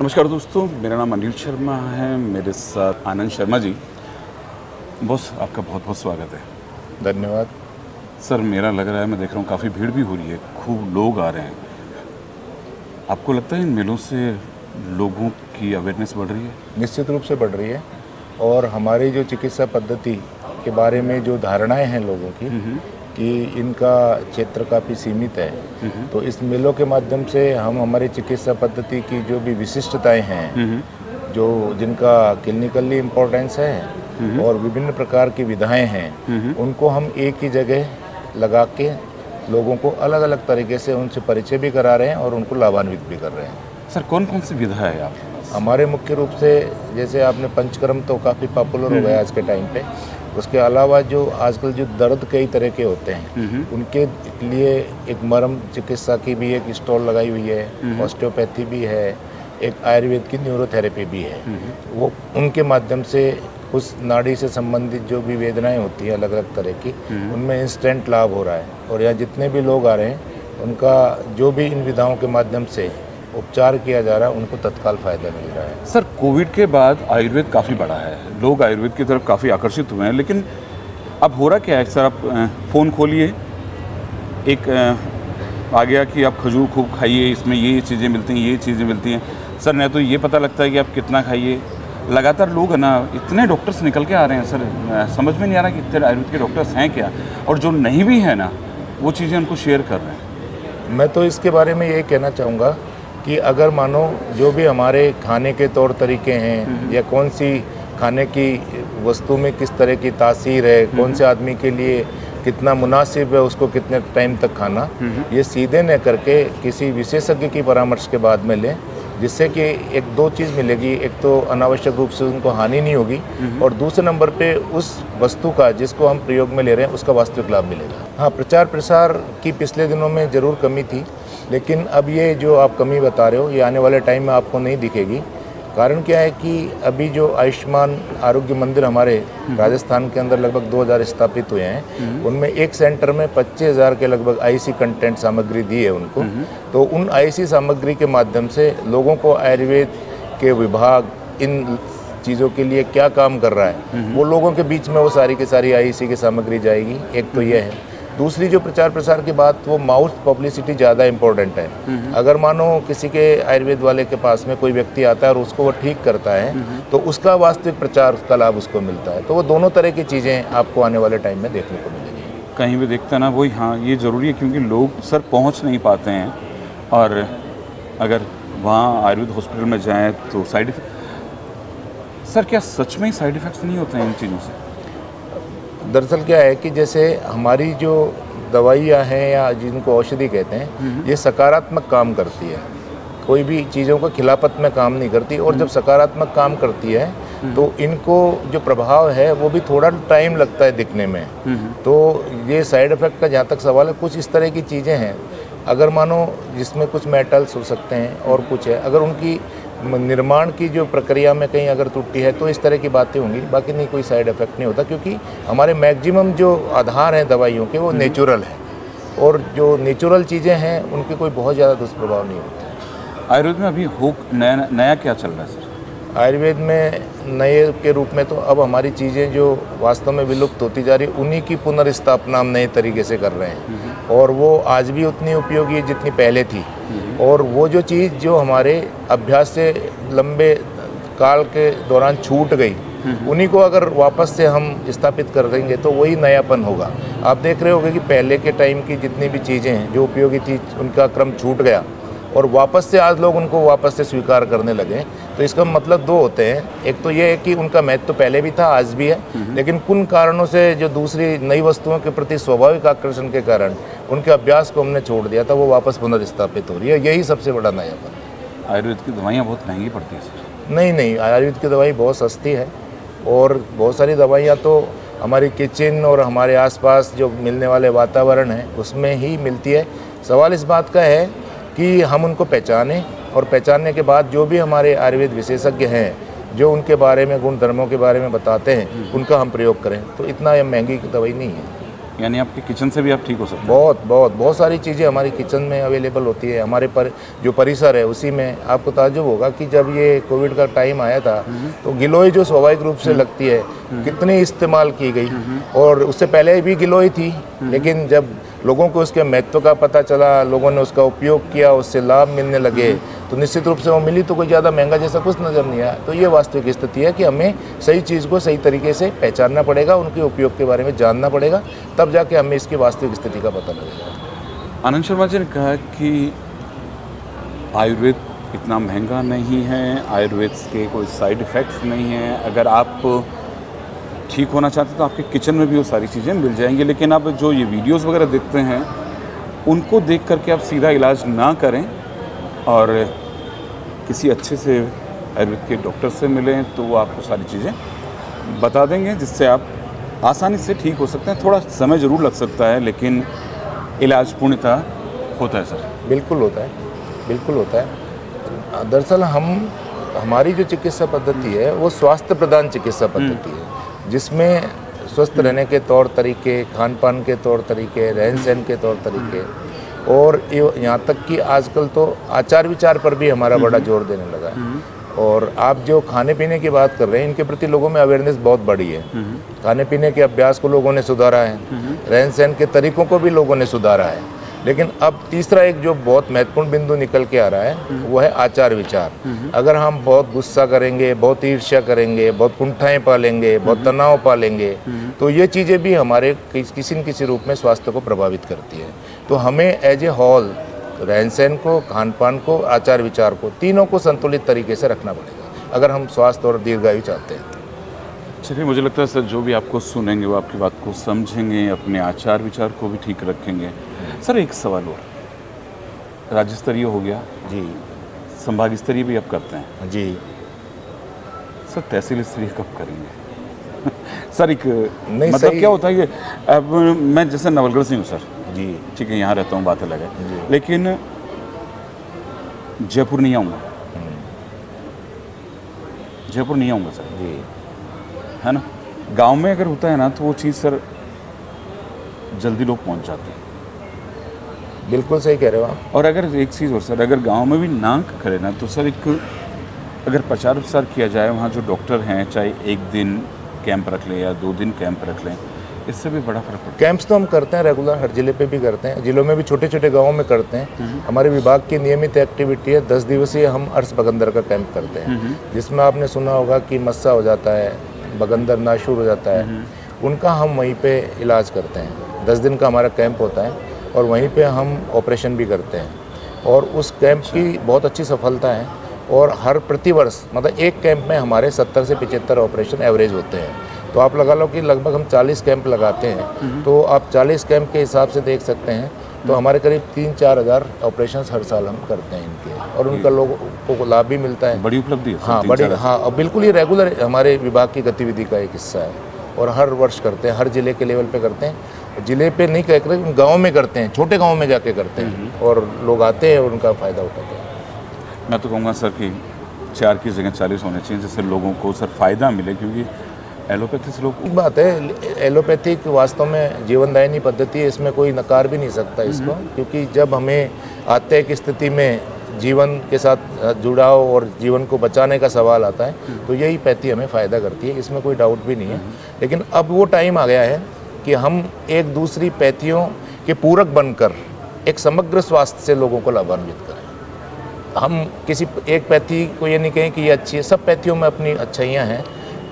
नमस्कार दोस्तों, मेरा नाम अनिल शर्मा है, मेरे साथ आनंद शर्मा जी। बॉस, आपका बहुत बहुत स्वागत है। धन्यवाद। सर, मेरा लग रहा है, मैं देख रहा हूँ काफ़ी भीड़ भी हो रही है, खूब लोग आ रहे हैं। आपको लगता है इन मेलों से लोगों की अवेयरनेस बढ़ रही है? निश्चित रूप से बढ़ रही है और हमारी जो चिकित्सा पद्धति के बारे में जो धारणाएं हैं लोगों की कि इनका क्षेत्र काफ़ी सीमित है, तो इस मेलों के माध्यम से हम हमारी चिकित्सा पद्धति की जो भी विशिष्टताएं हैं, जो जिनका क्लिनिकली इम्पोर्टेंस है और विभिन्न प्रकार की विधाएं हैं, उनको हम एक ही जगह लगा के लोगों को अलग अलग तरीके से उनसे परिचय भी करा रहे हैं और उनको लाभान्वित भी कर रहे हैं। सर, कौन कौन सी विधा है आप? हमारे मुख्य रूप से जैसे आपने पंचकर्म तो काफ़ी पॉपुलर हो गया आज के टाइम पे। उसके अलावा जो आजकल जो दर्द कई तरह के होते हैं, उनके लिए एक मरम चिकित्सा की भी एक स्टॉल लगाई हुई है, ऑस्टियोपैथी भी है, एक आयुर्वेद की न्यूरोथेरेपी भी है। वो उनके माध्यम से उस नाड़ी से संबंधित जो भी वेदनाएं होती हैं अलग अलग तरह की, उनमें इंस्टेंट लाभ हो रहा है। और यहाँ जितने भी लोग आ रहे हैं उनका जो भी इन विधाओं के माध्यम से उपचार किया जा रहा है, उनको तत्काल फायदा मिल रहा है। सर, कोविड के बाद आयुर्वेद काफ़ी बढ़ा है, लोग आयुर्वेद की तरफ काफ़ी आकर्षित हुए हैं, लेकिन अब हो रहा क्या है सर? आप फ़ोन खोलिए, एक आ गया कि आप खजूर खूब खाइए, इसमें ये चीज़ें मिलती हैं, ये चीज़ें मिलती हैं। सर, न तो ये पता लगता है कि आप कितना खाइए। लगातार लोग है ना, इतने डॉक्टर्स निकल के आ रहे हैं सर, समझ में नहीं आ रहा कि इतने आयुर्वेद के डॉक्टर्स हैं क्या, और जो नहीं भी हैं ना, वो चीज़ें उनको शेयर कर रहे हैं। मैं तो इसके बारे में ये कहना चाहूँगा कि अगर मानो जो भी हमारे खाने के तौर तरीके हैं या कौन सी खाने की वस्तु में किस तरह की तासीर है, कौन से आदमी के लिए कितना मुनासिब है उसको कितने टाइम तक खाना, ये सीधे न करके किसी विशेषज्ञ की परामर्श के बाद में लें, जिससे कि एक दो चीज़ मिलेगी। एक तो अनावश्यक रूप से उनको हानि नहीं होगी और दूसरे नंबर पे उस वस्तु का जिसको हम प्रयोग में ले रहे हैं उसका वास्तविक लाभ मिलेगा। हाँ, प्रचार प्रसार की पिछले दिनों में ज़रूर कमी थी, लेकिन अब ये जो आप कमी बता रहे हो ये आने वाले टाइम में आपको नहीं दिखेगी। कारण क्या है कि अभी जो आयुष्मान आरोग्य मंदिर हमारे राजस्थान के अंदर लगभग 2000 स्थापित हुए हैं, उनमें एक सेंटर में 25,000 के लगभग आईसी कंटेंट सामग्री दी है उनको। तो उन आईसी सामग्री के माध्यम से लोगों को आयुर्वेद के विभाग इन चीज़ों के लिए क्या काम कर रहा है, वो लोगों के बीच में वो सारी की सारी आईसी की सामग्री जाएगी। एक तो ये है। दूसरी जो प्रचार प्रसार की बात, वो माउथ पब्लिसिटी ज़्यादा इम्पोर्टेंट है। अगर मानो किसी के आयुर्वेद वाले के पास में कोई व्यक्ति आता है और उसको वो ठीक करता है, तो उसका वास्तविक प्रचार का लाभ उसको मिलता है। तो वो दोनों तरह की चीज़ें आपको आने वाले टाइम में देखने को मिलेंगी। कहीं भी देखते हैं ना, वही हाँ, ये ज़रूरी है क्योंकि लोग सर पहुंच नहीं पाते हैं, और अगर वहाँ आयुर्वेद हॉस्पिटल में जाएँ तो साइड इफेक्ट। सर, क्या सच में ही साइड इफ़ेक्ट्स नहीं होते हैं इन चीज़ों से? दरअसल क्या है कि जैसे हमारी जो दवाइयाँ हैं या जिनको औषधि कहते हैं, ये सकारात्मक काम करती है, कोई भी चीज़ों को खिलाफत में काम नहीं करती। और जब सकारात्मक काम करती है तो इनको जो प्रभाव है वो भी थोड़ा टाइम लगता है दिखने में। तो ये साइड इफ़ेक्ट का जहाँ तक सवाल है, कुछ इस तरह की चीज़ें हैं, अगर मानो जिसमें कुछ मेटल्स हो सकते हैं और कुछ है, अगर उनकी निर्माण की जो प्रक्रिया में कहीं अगर त्रुटि है तो इस तरह की बातें होंगी। बाकी नहीं, कोई साइड इफ़ेक्ट नहीं होता, क्योंकि हमारे मैक्सिमम जो आधार हैं दवाइयों के वो नेचुरल हैं, और जो नेचुरल चीज़ें हैं उनके कोई बहुत ज़्यादा दुष्प्रभाव नहीं होते। आयुर्वेद में अभी हो नया क्या चल रहा है सर? आयुर्वेद में नए के रूप में तो अब हमारी चीज़ें जो वास्तव में विलुप्त होती जा रही, उन्हीं की पुनर्स्थापना हम नए तरीके से कर रहे हैं, और वो आज भी उतनी उपयोगी है जितनी पहले थी। और वो जो चीज़ जो हमारे अभ्यास से लंबे काल के दौरान छूट गई, उन्हीं को अगर वापस से हम स्थापित कर देंगे तो वही नयापन होगा। आप देख रहे होंगे कि पहले के टाइम की जितनी भी चीज़ें हैं जो उपयोगी थी, उनका क्रम छूट गया और वापस से आज लोग उनको वापस से स्वीकार करने लगे। तो इसका मतलब दो होते हैं। एक तो ये है कि उनका महत्व तो पहले भी था, आज भी है, लेकिन कुछ कारणों से जो दूसरी नई वस्तुओं के प्रति स्वाभाविक आकर्षण के कारण उनके अभ्यास को हमने छोड़ दिया था, वो वापस पुनर्स्थापित हो रही है। यही सबसे बड़ा नयापन। आयुर्वेद की दवाइयाँ बहुत महंगी पड़ती हैं सर? नहीं, आयुर्वेद की दवाई बहुत सस्ती है, और बहुत सारी दवाइयाँ तो हमारी किचन और हमारे आसपास जो मिलने वाले वातावरण है उसमें ही मिलती है। सवाल इस बात का है कि हम उनको पहचानें, और पहचानने के बाद जो भी हमारे आयुर्वेद विशेषज्ञ हैं जो उनके बारे में गुण धर्मों के बारे में बताते हैं, उनका हम प्रयोग करें। तो इतना ये महंगी दवाई नहीं है। यानी आपके किचन से भी आप ठीक हो सकते हैं? बहुत सारी चीज़ें हमारी किचन में अवेलेबल होती है। हमारे जो परिसर है उसी में आपको ताज्जुब होगा कि जब ये कोविड का टाइम आया था तो गिलोय जो स्वाभाविक रूप से लगती है कितनी इस्तेमाल की गई, और उससे पहले भी गिलोय थी, लेकिन जब लोगों को उसके महत्व का पता चला, लोगों ने उसका उपयोग किया, उससे लाभ मिलने लगे, तो निश्चित रूप से वो मिली तो कोई ज़्यादा महंगा जैसा कुछ नज़र नहीं आया। तो ये वास्तविक स्थिति है कि हमें सही चीज़ को सही तरीके से पहचानना पड़ेगा, उनके उपयोग के बारे में जानना पड़ेगा, तब जाके हमें इसकी वास्तविक स्थिति का पता लगेगा। आनंद शर्मा जी ने कहा कि आयुर्वेद इतना महंगा नहीं है, आयुर्वेद के कोई साइड इफ़ेक्ट्स नहीं हैं। अगर आप ठीक होना चाहते हैं तो आपके किचन में भी वो सारी चीज़ें मिल जाएंगी। लेकिन आप जो ये वीडियोस वगैरह देखते हैं उनको देख करके आप सीधा इलाज ना करें और किसी अच्छे से आयुर्वेद के डॉक्टर से मिलें, तो वो आपको सारी चीज़ें बता देंगे जिससे आप आसानी से ठीक हो सकते हैं। थोड़ा समय ज़रूर लग सकता है लेकिन इलाज पूर्णतः होता है सर। बिल्कुल होता है, बिल्कुल होता है। दरअसल हमारी जो चिकित्सा पद्धति है वो स्वास्थ्य प्रधान चिकित्सा पद्धति है, जिसमें स्वस्थ रहने के तौर तरीके, खान पान के तौर तरीके, रहन सहन के तौर तरीके, और यहाँ तक कि आजकल तो आचार विचार पर भी हमारा बड़ा जोर देने लगा है। और आप जो खाने पीने की बात कर रहे हैं, इनके प्रति लोगों में अवेयरनेस बहुत बढ़ी है। खाने पीने के अभ्यास को लोगों ने सुधारा है, रहन सहन के तरीकों को भी लोगों ने सुधारा है। लेकिन अब तीसरा एक जो बहुत महत्वपूर्ण बिंदु निकल के आ रहा है वो है आचार विचार। अगर हम बहुत गुस्सा करेंगे, बहुत ईर्ष्या करेंगे, बहुत कुंठाएं पालेंगे, बहुत तनाव पालेंगे, तो ये चीज़ें भी हमारे किसी न किसी रूप में स्वास्थ्य को प्रभावित करती है। तो हमें एज ए होल रहन सहन को, खान पान को, आचार विचार को, तीनों को संतुलित तरीके से रखना पड़ेगा अगर हम स्वास्थ्य और दीर्घायु चाहते हैं। चलिए, मुझे लगता है सर जो भी आपको सुनेंगे वो आपकी बात को समझेंगे, अपने आचार विचार को भी ठीक रखेंगे। सर एक सवाल और, राज्य स्तरीय हो गया जी, संभाग स्तरीय भी आप करते हैं जी सर, तहसील स्तरीय कब करेंगे? सर एक नहीं, मतलब सही- क्या होता है कि अब मैं जैसे नवलगढ़ से हूँ सर, जी ठीक है, यहाँ रहता हूँ, बात अलग है, जी। लेकिन जयपुर नहीं आऊँगा, जयपुर नहीं आऊँगा सर, जी है ना। गांव में अगर होता है ना तो वो चीज़ सर जल्दी लोग पहुंच जाते हैं। बिल्कुल सही कह रहे हो आप। और अगर एक चीज़ और सर, अगर गांव में भी ना करें ना तो सर एक अगर प्रचार प्रसार किया जाए, वहाँ जो डॉक्टर हैं चाहे एक दिन कैंप रख लें या 2 दिन कैंप रख लें, इससे भी बड़ा फर्क पड़ता कैंप्स तो हम करते हैं रेगुलर, हर जिले पे भी करते हैं, जिलों में भी छोटे छोटे गांवों में करते हैं। हमारे विभाग की नियमित एक्टिविटी है 10 दिवसीय हम अर्स बगंदर का कैंप करते हैं, जिसमें आपने सुना होगा कि मस्सा हो जाता है, बगंदर नाशूर हो जाता है, उनका हम वहीं पे इलाज करते हैं। 10 दिन का हमारा कैंप होता है और वहीं पे हम ऑपरेशन भी करते हैं, और उस कैंप की बहुत अच्छी सफलता है। और हर प्रतिवर्ष मतलब एक कैंप में हमारे 70 से 75 ऑपरेशन एवरेज होते हैं। तो आप लगा लो कि लगभग हम 40 कैंप लगाते हैं, तो आप 40 कैंप के हिसाब से देख सकते हैं, तो हमारे करीब 3-4 हज़ार ऑपरेशन हर साल हम करते हैं इनके, और उनका लोगों को लाभ भी मिलता है। बड़ी उपलब्धि है सर, हाँ, 3-4 बड़ी, हाँ, और बिल्कुल ये रेगुलर हमारे विभाग की गतिविधि का एक हिस्सा है, और हर वर्ष करते हैं, हर जिले के लेवल पे करते हैं। जिले पे नहीं कह रहे, गाँव में करते हैं, छोटे गाँव में जाके करते हैं, और लोग आते हैं और उनका फ़ायदा उठाते हैं। मैं तो कहूँगा सर कि 4 की जगह 40 होने चाहिए, जिससे लोगों को सर फ़ायदा मिले, क्योंकि एलोपैथी से लोग एक बात है, एलोपैथिक वास्तव में जीवनदायिनी पद्धति है, इसमें कोई नकार भी नहीं सकता इसको, क्योंकि जब हमें आते की स्थिति में जीवन के साथ जुड़ाव और जीवन को बचाने का सवाल आता है, तो यही पैथी हमें फ़ायदा करती है, इसमें कोई डाउट भी नहीं है। लेकिन अब वो टाइम आ गया है कि हम एक दूसरी पैथियों के पूरक बनकर एक समग्र स्वास्थ्य से लोगों को लाभान्वित करें। हम किसी एक पैथी को ये नहीं कहें कि ये अच्छी है, सब पैथियों में अपनी अच्छाइयाँ हैं।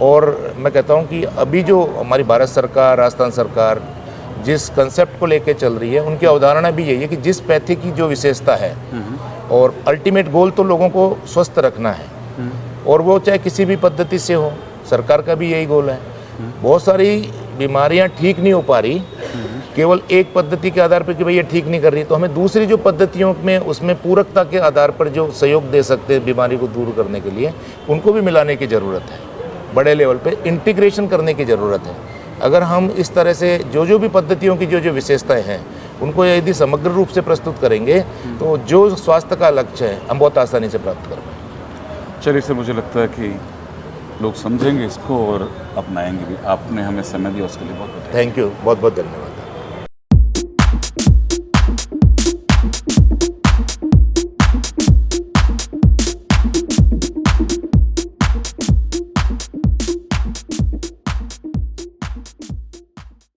और मैं कहता हूँ कि अभी जो हमारी भारत सरकार, राजस्थान सरकार जिस कंसेप्ट को लेके चल रही है, उनकी अवधारणा भी यही है कि जिस पैथी की जो विशेषता है, और अल्टीमेट गोल तो लोगों को स्वस्थ रखना है, और वो चाहे किसी भी पद्धति से हो, सरकार का भी यही गोल है। बहुत सारी बीमारियां ठीक नहीं हो पा रही केवल एक पद्धति के आधार पर कि भाई ये ठीक नहीं कर रही, तो हमें दूसरी जो पद्धतियों में उसमें पूरकता के आधार पर जो सहयोग दे सकते हैं बीमारी को दूर करने के लिए, उनको भी मिलाने की ज़रूरत है। बड़े लेवल पे इंटीग्रेशन करने की ज़रूरत है। अगर हम इस तरह से जो भी पद्धतियों की जो विशेषताएं हैं, उनको यदि समग्र रूप से प्रस्तुत करेंगे, तो जो स्वास्थ्य का लक्ष्य है हम बहुत आसानी से प्राप्त कर पाएंगे। चलिए सर, मुझे लगता है कि लोग समझेंगे इसको और अपनाएंगे भी। आपने हमें समय दिया उसके लिए बहुत बहुत थैंक यू, बहुत बहुत धन्यवाद।